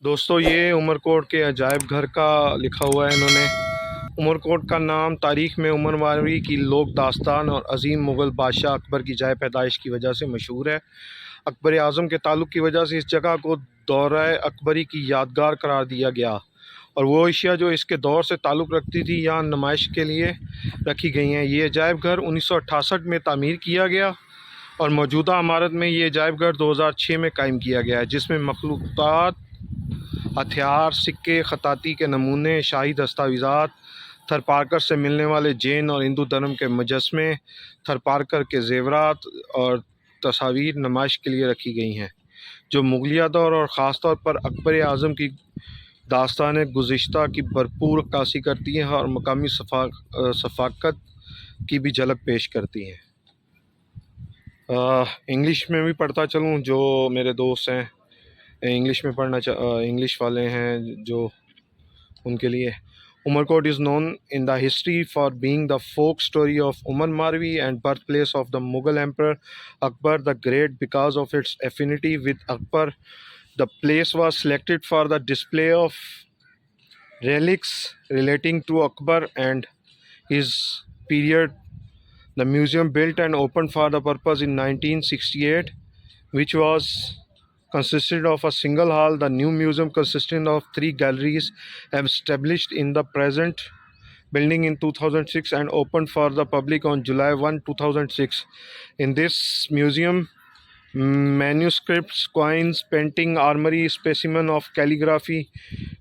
दोस्तों ये उमरकोट के अजायब घर का लिखा हुआ है इन्होंने। उमरकोट का नाम तारीख़ में उमरवारी की लोक दास्तान और अजीम मुग़ल बादशाह अकबर की जाए पैदाइश की वजह से मशहूर है। अकबर आज़म के ताल्लुक़ की वजह से इस जगह को दौराए अकबरी की यादगार करार दिया गया और वो अशिया जो इसके दौर से ताल्लुक़ रखती थी यहाँ नुमाइश के लिए रखी गई हैं। ये अजायब घर 1968 में तामीर किया गया और मौजूदा इमारत में ये अजायब घर 2006 में कायम किया गया है, जिसमें मखलूक़ात, हथियार, सिक्के, ख़ताती के नमूने, शाही दस्तावेज़ात, थरपारकर से मिलने वाले जैन और हिंदू धर्म के मुजस्मे, थरपारकर के ज़ेवरात और तस्वीर नुमाइश के लिए रखी गई हैं, जो मुग़लिया दौर और ख़ास तौर पर अकबर आज़म की दास्तान गुज़िश्ता की भरपूर अक्कासी करती हैं और मकामी सफ़ाकत की भी झलक पेश करती हैं। इंग्लिश में भी पढ़ता चलूँ, जो मेरे दोस्त हैं इंग्लिश में इंग्लिश वाले हैं जो, उनके लिए Umarkot is known in the history for being the folk story of Umar Marvi and birthplace of the Mughal Emperor Akbar the Great. Because of its affinity with Akbar, the place was selected for the display of relics relating to Akbar and his period. The museum built and opened for the purpose in 1968, which was consisted of a single hall. The new museum consisting of 3 galleries established in the present building in 2006 and opened for the public on July 1, 2006. In this museum, manuscripts, coins, painting, armory, specimen of calligraphy,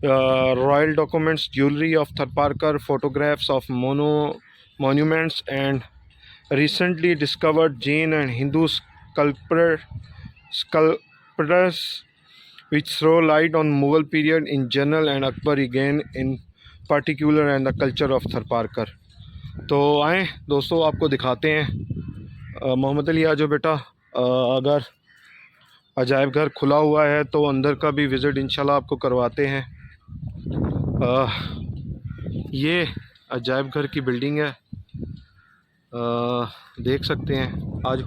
royal documents, jewelry of Tharparkar, photographs of monuments and recently discovered Jain and Hindu sculptures which throw light on Mughal period in general and Akbar again in particular and the culture of Tharparkar. तो आए दोस्तों, आपको दिखाते हैं। मोहम्मद अली आ जाओ बेटा। अगर अजायब घर खुला हुआ है तो अंदर का भी विज़िट इंशाल्लाह आपको करवाते हैं। ये अजायब घर की बिल्डिंग है, देख सकते हैं। आज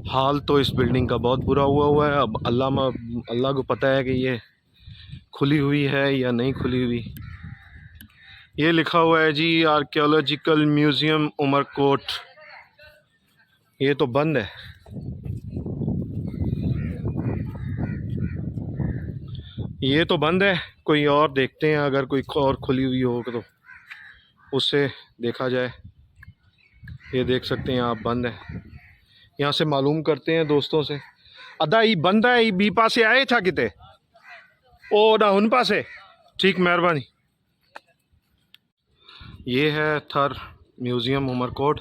हाल तो इस बिल्डिंग का बहुत बुरा हुआ है। अब अल्लाह को पता है कि ये खुली हुई है या नहीं खुली हुई। ये लिखा हुआ है जी आर्कियोलॉजिकल म्यूज़ियम उमरकोट। ये तो बंद है। ये तो बंद है, कोई और देखते हैं, अगर कोई और खुली हुई हो तो उससे देखा जाए। ये देख सकते हैं आप, बंद है। यहाँ से मालूम करते हैं दोस्तों से। अदा ये बंद है, ये बी पासे आए था किते ओ ना उन पासे। ठीक, मेहरबानी। ये है थर म्यूज़ियम उमरकोट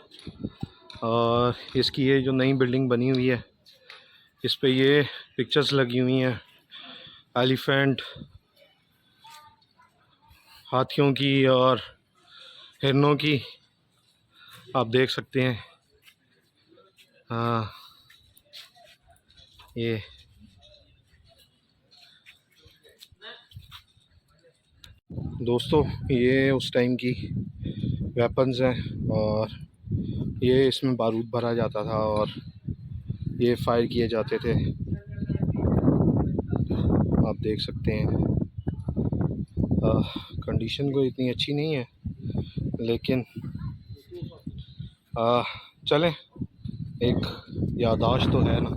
और इसकी ये जो नई बिल्डिंग बनी हुई है, इस पे ये पिक्चर्स लगी हुई हैं एलिफेंट, हाथियों की और हिरनों की, आप देख सकते हैं। हाँ, ये दोस्तों ये उस टाइम की वेपन्स हैं और ये इसमें बारूद भरा जाता था और ये फायर किए जाते थे, आप देख सकते हैं। कंडीशन कोई इतनी अच्छी नहीं है, लेकिन चलें, एक याददाश्त तो है ना।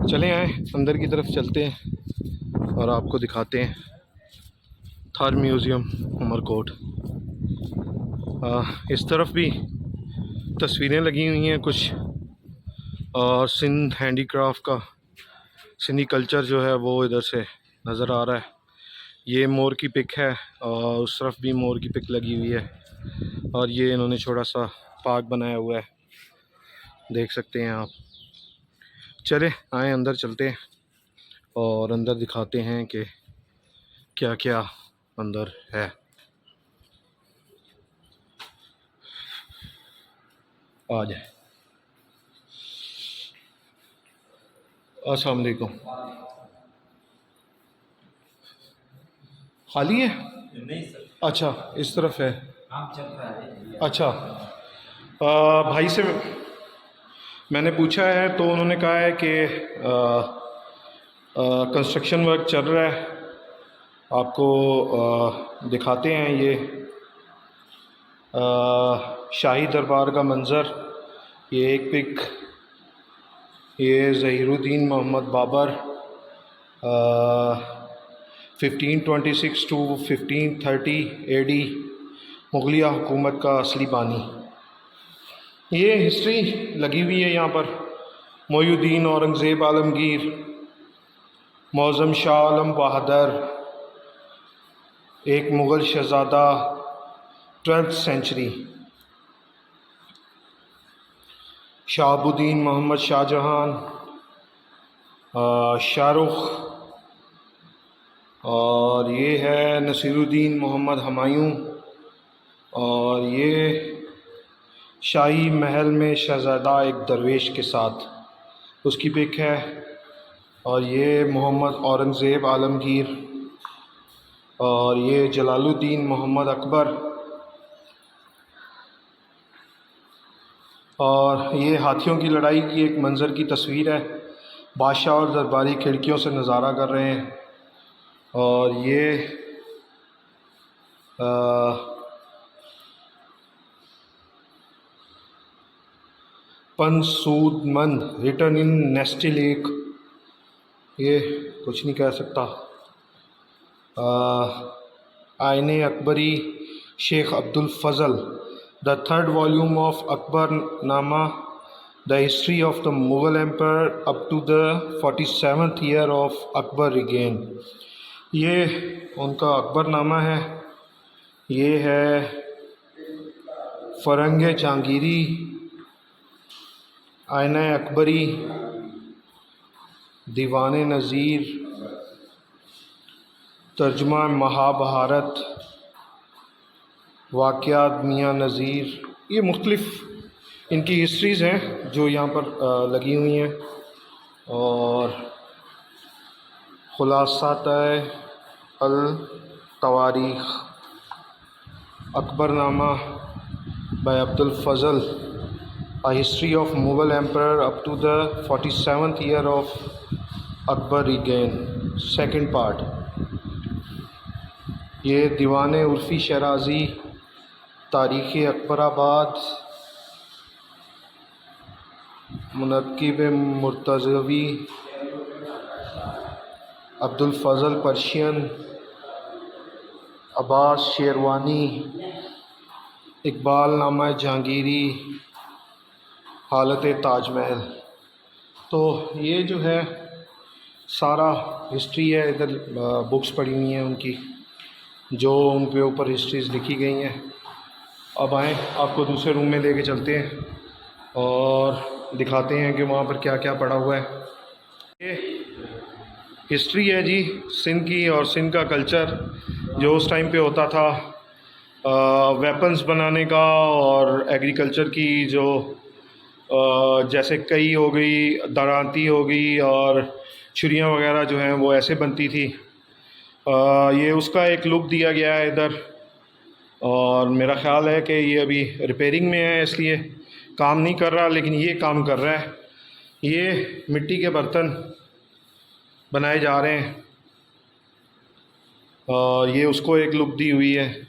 चलें आए अंदर की तरफ चलते हैं और आपको दिखाते हैं थर म्यूज़ियम उमरकोट। इस तरफ भी तस्वीरें लगी हुई हैं कुछ, और सिंध हैंडीक्राफ्ट का, सिंधी कल्चर जो है वो इधर से नज़र आ रहा है। ये मोर की पिक है और उस तरफ भी मोर की पिक लगी हुई है और ये इन्होंने छोटा सा पार्क बनाया हुआ है, देख सकते हैं आप। चले आए अंदर चलते हैं और अंदर दिखाते हैं कि क्या क्या अंदर है। आ जाए। अस्सलाम वालेकुम। खाली है? नहीं सर। अच्छा, इस तरफ है। काम चल रहा है। अच्छा, भाई से मैंने पूछा है तो उन्होंने कहा है कि कंस्ट्रक्शन वर्क चल रहा है, आपको दिखाते हैं ये शाही दरबार का मंज़र। ये एक पिक, ये ज़हीरुद्दीन मोहम्मद बाबर 1526 टू 1530 AD मुग़लिया हुकूमत का असली बानी। ये हिस्ट्री लगी हुई है यहाँ पर। मोइनुद्दीन औरंगज़ेब आलमगीर, मौज़म शाह आलम बहादुर, एक मुग़ल शहज़ादा, 12th सेंचुरी। शहाबुद्दीन मोहम्मद शाहजहां, शाहरुख, और ये है नसीरुद्दीन मोहम्मद हुमायूं, और ये शाही महल में शहज़ादा एक दरवेश के साथ, उसकी पिक है। और ये मोहम्मद औरंगज़ेब आलमगीर, और ये जलालुद्दीन मोहम्मद अकबर, और ये हाथियों की लड़ाई की एक मंज़र की तस्वीर है। बादशाह और दरबारी खिड़कियों से नज़ारा कर रहे हैं। और ये पंसूदमंद रिटर्न इन नेस्टी लेक, ये कुछ नहीं कह सकता। Aine Akbari Sheikh Abdul Fazal, the 3rd volume of Akbarnama, the history of the Mughal empire up to the 47th year of Akbar reign. ये उनका अकबरनामा है। ये है फ़रंग जहांगीरी, आईना अकबरी, दीवान नज़ीर, तर्जुमा महाभारत, वाक़यात मियाँ नज़ीर। ये मुख्तलिफ़ इनकी हिस्ट्रीज़ हैं जो यहाँ पर लगी हुई हैं। और Khulasat al Tawarikh, Akbarnama by Abdul Fazal, A history of Mughal emperor up to the 47th year of Akbar reign, second part। ये दीवान उर्फ़ी शराजी, तारीख़ अकबराबाद, मुनक़्क़िब मुर्तज़वी, अब्दुल फ़ज़ल पर्शियन, अब्बास शेरवानी, इकबाल नामा जहांगीरी, हालत ताजमहल। तो ये जो है सारा हिस्ट्री है। इधर बुक्स पड़ी हुई हैं उनकी, जो उनके ऊपर हिस्ट्रीज़ लिखी गई हैं। अब आएँ आपको दूसरे रूम में लेके चलते हैं और दिखाते हैं कि वहाँ पर क्या क्या पड़ा हुआ है। ये हिस्ट्री है जी सिंध की, और सिंध का कल्चर जो उस टाइम पे होता था, वेपन्स बनाने का और एग्रीकल्चर की, जो जैसे कई हो गई, दरांती हो गई, और छुरियाँ वगैरह जो हैं वो ऐसे बनती थी। ये उसका एक लुक दिया गया है इधर। और मेरा ख़्याल है कि ये अभी रिपेयरिंग में है, इसलिए काम नहीं कर रहा, लेकिन ये काम कर रहा है। ये मिट्टी के बर्तन बनाए जा रहे हैं, और ये उसको एक लुक दी हुई है।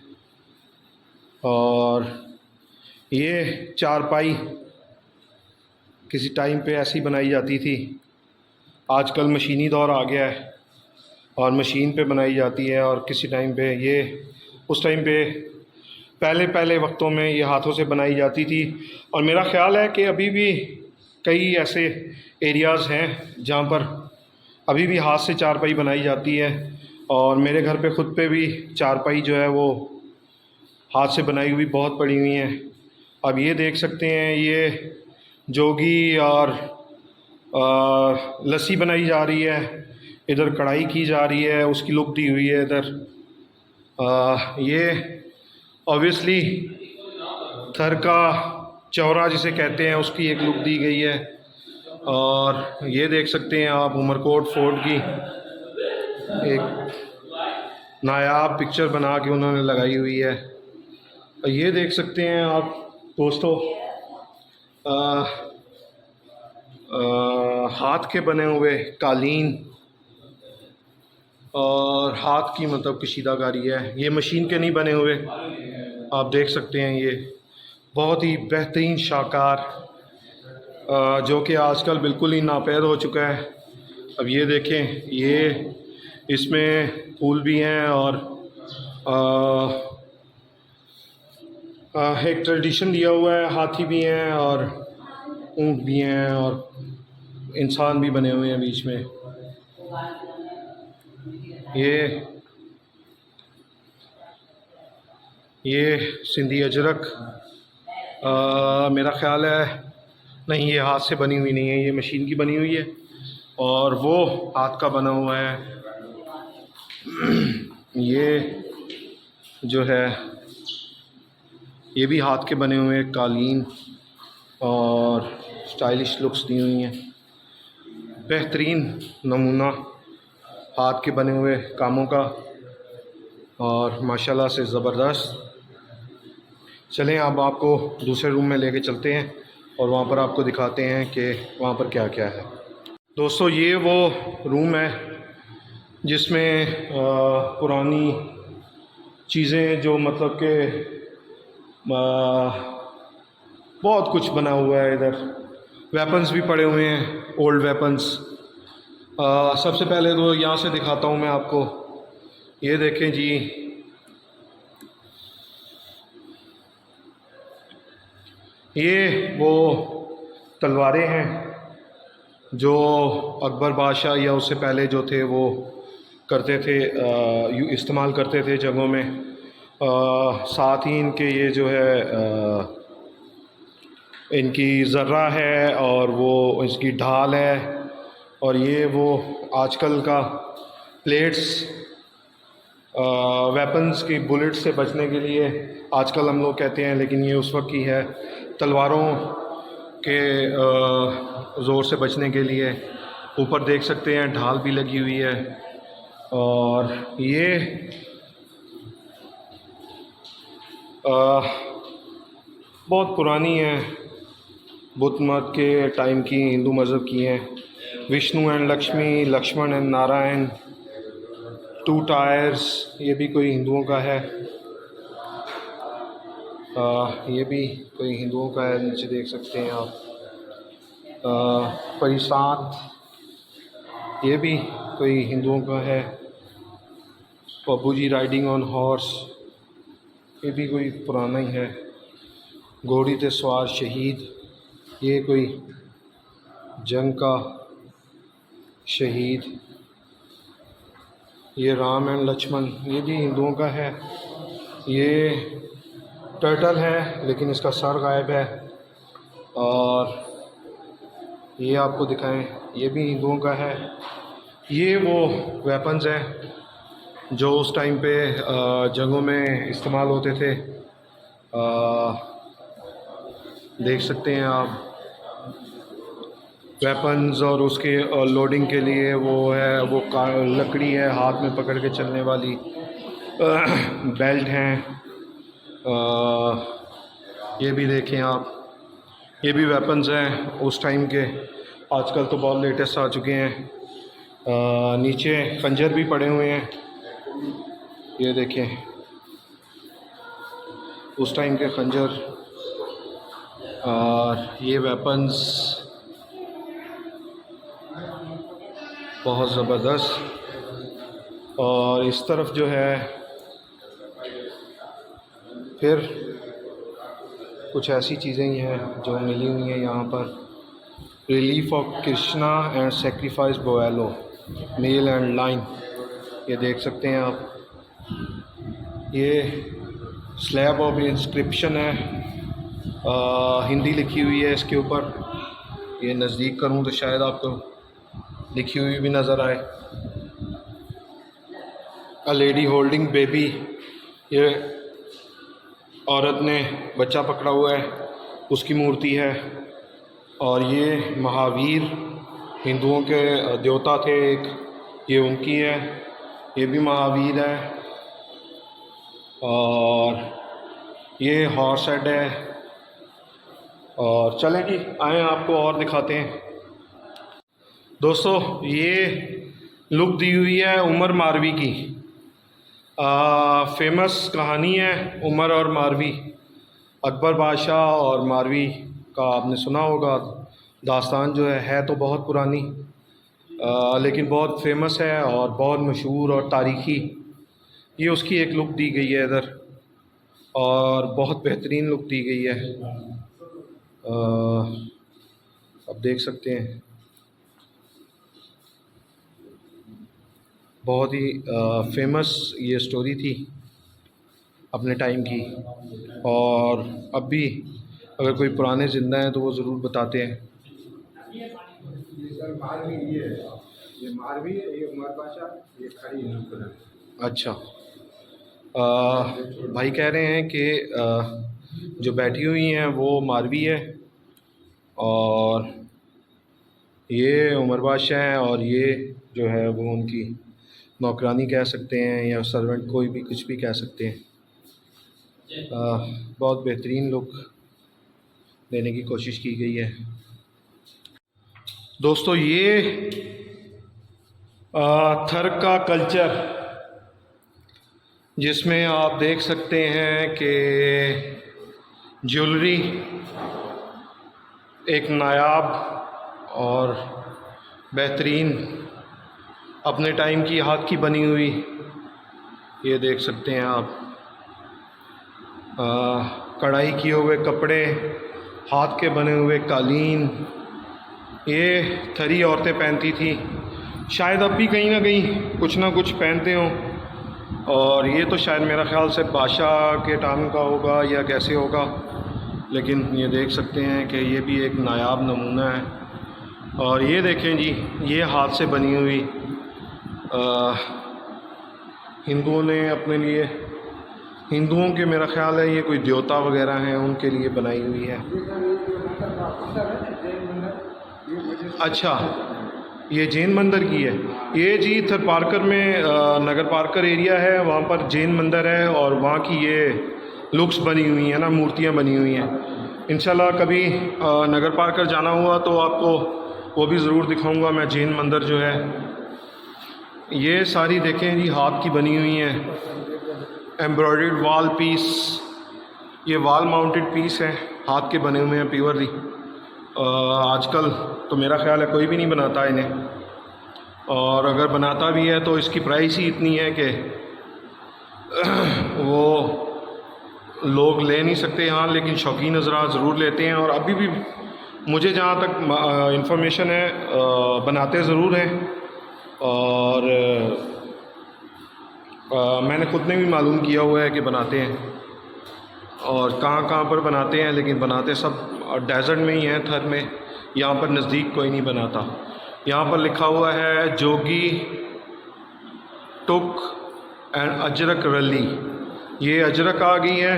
और ये चारपाई किसी टाइम पे ऐसी बनाई जाती थी, आजकल मशीनी दौर आ गया है और मशीन पे बनाई जाती है। और किसी टाइम पे ये, उस टाइम पे पहले वक्तों में ये हाथों से बनाई जाती थी। और मेरा ख़्याल है कि अभी भी कई ऐसे एरियाज़ हैं जहाँ पर अभी भी हाथ से चारपाई बनाई जाती है। और मेरे घर पे ख़ुद पे भी चारपाई जो है वो हाथ से बनाई हुई बहुत पड़ी हुई हैं। अब ये देख सकते हैं, ये जोगी और लस्सी बनाई जा रही है, इधर कढ़ाई की जा रही है, उसकी लुक दी हुई है इधर। ये ऑब्वियसली थर का चौरा जिसे कहते हैं, उसकी एक लुक दी गई है। और ये देख सकते हैं आप उमरकोट फोर्ट की एक नायाब पिक्चर बना के उन्होंने लगाई हुई है। ये देख सकते हैं आप दोस्तों, हाथ के बने हुए कालीन, और हाथ की मतलब कशीदाकारी है, ये मशीन के नहीं बने हुए, आप देख सकते हैं। ये बहुत ही बेहतरीन शाहकार जो कि आजकल बिल्कुल ही नापैद हो चुका है। अब ये देखें, ये इसमें फूल भी हैं और एक ट्रेडिशन दिया हुआ है, हाथी भी हैं और ऊँट भी हैं और इंसान भी बने हुए हैं बीच में। ये सिंधी अजरक मेरा ख़्याल है, नहीं ये हाथ से बनी हुई नहीं है, ये मशीन की बनी हुई है और वो हाथ का बना हुआ है। ये जो है ये भी हाथ के बने हुए कालीन और स्टाइलिश लुक्स दी हुई हैं। बेहतरीन नमूना हाथ के बने हुए कामों का और माशाल्लाह से ज़बरदस्त। चलें अब आपको दूसरे रूम में लेके चलते हैं और वहाँ पर आपको दिखाते हैं कि वहाँ पर क्या क्या है। दोस्तों ये वो रूम है जिसमें पुरानी चीज़ें जो मतलब कि बहुत कुछ बना हुआ है। इधर वेपन्स भी पड़े हुए हैं, ओल्ड वेपन्स। सबसे पहले तो यहाँ से दिखाता हूँ मैं आपको, ये देखें जी, ये वो तलवारें हैं जो अकबर बादशाह या उससे पहले जो थे वो करते थे, इस्तेमाल करते थे जंगों में। साथ ही इनके ये जो है इनकी ज़र्रा है और वो इसकी ढाल है और ये वो आजकल का प्लेट्स, वेपन्स की बुलेट से बचने के लिए आजकल हम लोग कहते हैं, लेकिन ये उस वक्त की है, तलवारों के ज़ोर से बचने के लिए। ऊपर देख सकते हैं ढाल भी लगी हुई है और ये बहुत पुरानी है, बुद्ध मत के टाइम की, हिंदू मज़हब की हैं। Vishnu and Lakshmi, Lakshman and Narayan, 2 tiers, ये भी कोई हिंदुओं का है। ये भी कोई हिंदुओं का है, नीचे देख सकते हैं आप। परिसात, ये भी कोई हिंदुओं का है। बाबूजी राइडिंग ऑन हॉर्स, ये भी कोई पुराना ही है। घोड़ी ते सवार शहीद, ये कोई जंग का शहीद। ये राम एंड लक्ष्मण, ये भी हिंदुओं का है। ये टर्टल है लेकिन इसका सर गायब है। और ये आपको दिखाएं, ये भी हिंदुओं का है। ये वो वेपन्स हैं जो उस टाइम पे जंगों में इस्तेमाल होते थे। देख सकते हैं आप वेपन्स, और उसके लोडिंग के लिए वो है, वो लकड़ी है हाथ में पकड़ के चलने वाली, बेल्ट हैं। ये भी देखें आप, ये भी वेपन्स हैं उस टाइम के, आजकल तो बहुत लेटेस्ट आ चुके हैं। नीचे खंजर भी पड़े हुए हैं, ये देखें उस टाइम के खंजर। और ये वेपन्स बहुत ज़बरदस्त। और इस तरफ जो है फिर कुछ ऐसी चीज़ें ही हैं जो मिली हुई हैं यहाँ पर। Relief of Krishna and sacrifice बोएलो, मेल एंड लाइन, ये देख सकते हैं आप। ये स्लैब ऑफ इंस्क्रिप्शन है, हिंदी लिखी हुई है इसके ऊपर। ये नज़दीक करूँ तो शायद आपको लिखी हुई भी नज़र आए। अ लेडी होल्डिंग बेबी, ये औरत ने बच्चा पकड़ा हुआ है, उसकी मूर्ति है। और ये महावीर, हिंदुओं के देवता थे एक, ये उनकी है, ये भी महावीर है। और ये हॉर्स हेड है। और चलें जी, आए आपको और दिखाते हैं। दोस्तों ये लुक दी हुई है उमर मारवी की। फेमस कहानी है उमर और मारवी। अकबर बादशाह और मारवी का आपने सुना होगा। दास्तान जो है तो बहुत पुरानी, लेकिन बहुत फेमस है और बहुत मशहूर और तारीख़ी। ये उसकी एक लुक दी गई है इधर, और बहुत बेहतरीन लुक दी गई है। आप देख सकते हैं, बहुत ही फेमस ये स्टोरी थी अपने टाइम की, और अब भी अगर कोई पुराने ज़िंदा हैं तो वो ज़रूर बताते हैं। ये सर मारवी, ये मारवी है, ये उमर बादशाह, ये खड़ी है। अच्छा, भाई कह रहे हैं कि जो बैठी हुई हैं वो मारवी है, और ये उमर बादशाह हैं, और ये जो है वो उनकी नौकरानी कह सकते हैं या सर्वेंट, कोई भी कुछ भी कह सकते हैं। बहुत बेहतरीन लुक देने की कोशिश की गई है। दोस्तों, ये थर का कल्चर, जिसमें आप देख सकते हैं कि ज्वेलरी एक नायाब और बेहतरीन अपने टाइम की हाथ की बनी हुई, ये देख सकते हैं आप। कढ़ाई किए हुए कपड़े, हाथ के बने हुए कालीन, ये थरी औरतें पहनती थी। शायद अब भी कहीं ना कहीं कुछ ना कुछ पहनते हों, और ये तो शायद मेरा ख़्याल से बादशाह के टाइम का होगा या कैसे होगा, लेकिन ये देख सकते हैं कि ये भी एक नायाब नमूना है। और ये देखें जी, ये हाथ से बनी हुई हिंदुओं ने अपने लिए, हिंदुओं के मेरा ख़्याल है ये कोई देवता वगैरह हैं उनके लिए बनाई हुई है। अच्छा, ये जैन मंदिर की है। ये जी थर पार्कर में, नगर पार्कर एरिया है, वहाँ पर जैन मंदिर है, और वहाँ की ये लुक्स बनी हुई हैं ना, मूर्तियाँ बनी हुई हैं। इंशाल्लाह कभी नगर पार्कर जाना हुआ तो आपको वो भी ज़रूर दिखाऊंगा मैं, जैन मंदिर जो है। ये सारी देखें जी हाथ की बनी हुई हैं, एम्ब्रॉयडर्ड वॉल पीस, ये वॉल माउंटेड पीस है, हाथ के बने हुए हैं प्योरली। आजकल तो मेरा ख्याल है कोई भी नहीं बनाता इन्हें, और अगर बनाता भी है तो इसकी प्राइस ही इतनी है कि वो लोग ले नहीं सकते यहाँ, लेकिन शौकीन हज़रात ज़रूर लेते हैं। और अभी भी मुझे जहाँ तक इंफॉर्मेशन है बनाते ज़रूर हैं, और मैंने ख़ुद ने भी मालूम किया हुआ है कि बनाते हैं, और कहाँ कहाँ पर बनाते हैं, लेकिन बनाते सब डेज़र्ट में ही हैं, थर में। यहाँ पर नज़दीक कोई नहीं बनाता। यहाँ पर लिखा हुआ है जोगी टुक एंड अजरक रली। ये अजरक आ गई है,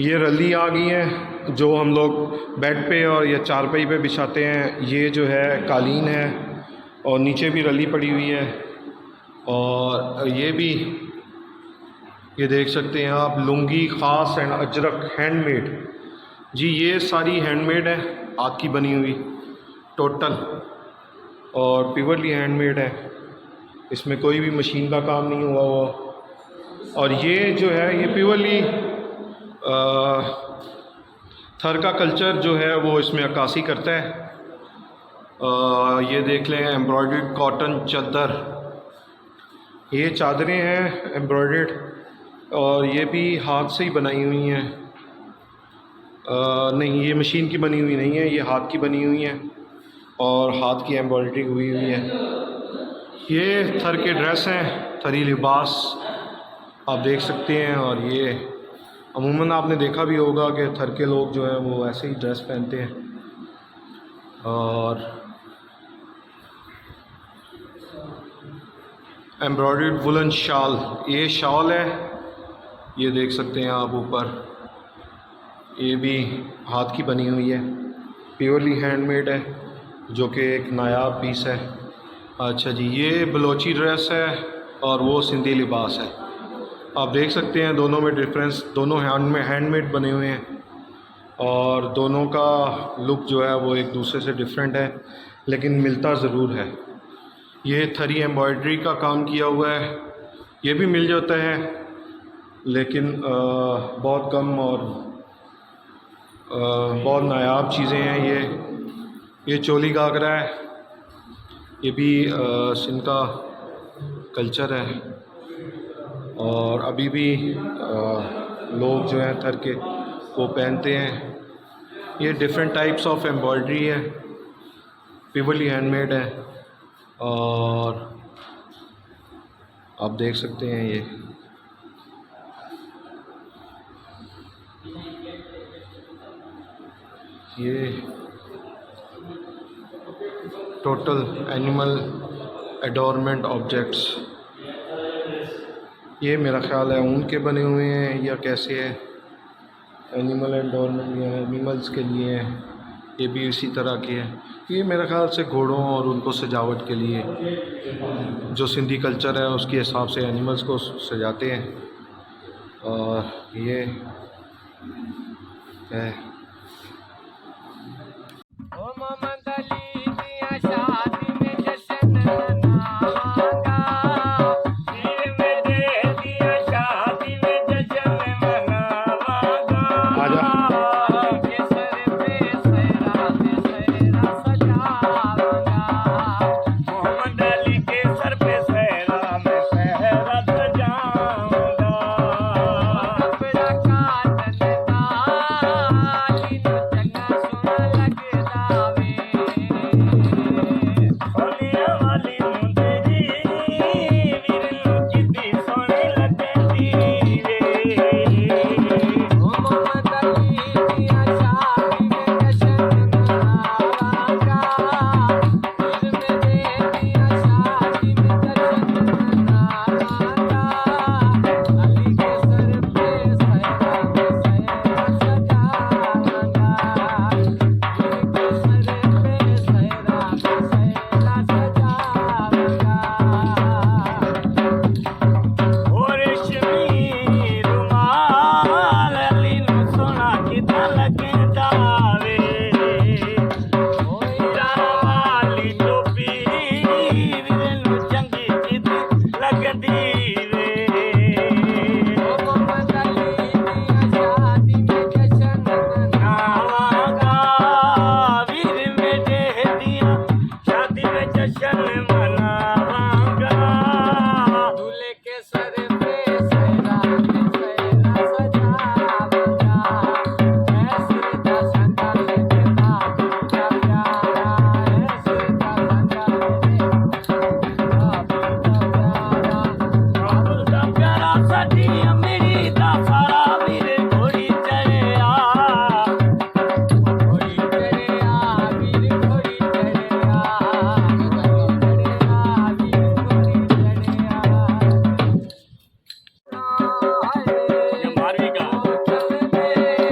ये रली आ गई है जो हम लोग बेड पे और या चारपाई पे बिछाते हैं। ये जो है कालीन है, और नीचे भी रली पड़ी हुई है। और ये भी, ये देख सकते हैं आप, लुंगी ख़ास एंड अजरक हैंडमेड। जी ये सारी हैंडमेड है, हाथ की बनी हुई टोटल, और प्योरली हैंडमेड है, इसमें कोई भी मशीन का काम नहीं हुआ हुआ। और ये जो है ये प्योरली थर का कल्चर जो है वो इसमें अक्कासी करता है। ये देख लें, एम्ब्रॉयडर्ड कॉटन चादर, ये चादरें हैं एम्ब्रॉयडर्ड, और ये भी हाथ से ही बनाई हुई हैं। नहीं, ये मशीन की बनी हुई नहीं है, ये हाथ की बनी हुई हैं, और हाथ की एम्ब्रॉयडरी हुई हुई है। ये थर के ड्रेस हैं, थरी लिबास आप देख सकते हैं। और ये अमूमन आपने देखा भी होगा कि थर के लोग जो हैं वो ऐसे ही ड्रेस पहनते हैं। और एम्ब्रॉयडर्ड वुलन शाल, ये शॉल है, ये देख सकते हैं आप ऊपर, ये भी हाथ की बनी हुई है, प्योरली हैंडमेड है, जो कि एक नायाब पीस है। अच्छा जी, ये बलोची ड्रेस है और वो सिंधी लिबास है। आप देख सकते हैं दोनों में डिफरेंस, दोनों हैंडमेड बने हुए हैं, और दोनों का लुक जो है वो एक दूसरे से डिफरेंट है, लेकिन मिलता ज़रूर है। ये थरी एम्ब्रॉयडरी का काम किया हुआ है, ये भी मिल जाता है लेकिन बहुत कम और बहुत नायाब चीज़ें हैं। ये चोली घाघरा है, ये भी सिंध का कल्चर है और अभी भी लोग जो हैं थर के वो पहनते हैं। ये डिफरेंट टाइप्स ऑफ एम्ब्रॉयडरी है, प्योरली हैंडमेड है और आप देख सकते हैं ये टोटल एनिमल एडोरमेंट ऑब्जेक्ट्स। ये मेरा ख़्याल है ऊन के बने हुए हैं या कैसे है, एनिमल एडोरमेंट या एनिमल्स के लिए है। ये भी इसी तरह के है, ये मेरा ख़्याल से घोड़ों और उनको सजावट के लिए जो सिंधी कल्चर है उसके हिसाब से एनिमल्स को सजाते हैं। और ये है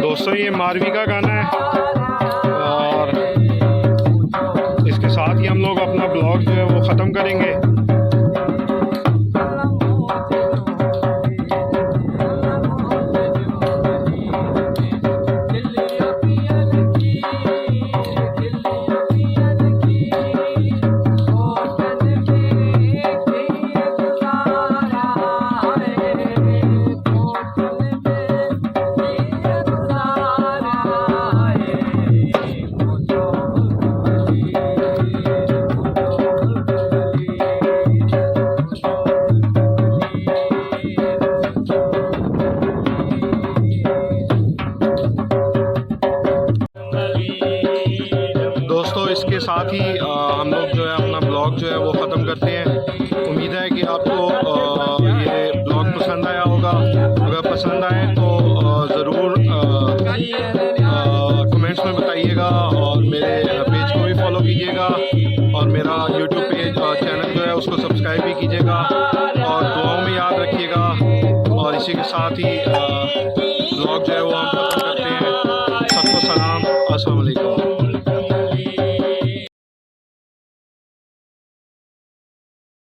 दोस्तों, ये मारवी का गाना है और इसके साथ ही हम लोग अपना ब्लॉग जो है वो ख़त्म करेंगे। इसके साथ ही हम लोग जो है अपना ब्लॉग जो है वो ख़त्म करते हैं। उम्मीद है कि आपको ये ब्लॉग पसंद आया होगा। अगर पसंद आए तो ज़रूर कमेंट्स में बताइएगा और मेरे पेज को भी फॉलो कीजिएगा और मेरा यूट्यूब पेज चैनल जो है उसको सब्सक्राइब भी कीजिएगा और दुआओं में याद रखिएगा। और इसी के साथ ही ब्लॉग जो है वो हम ख़त्म करते हैं। सबको सलाम, अस्सलाम वालेकुम।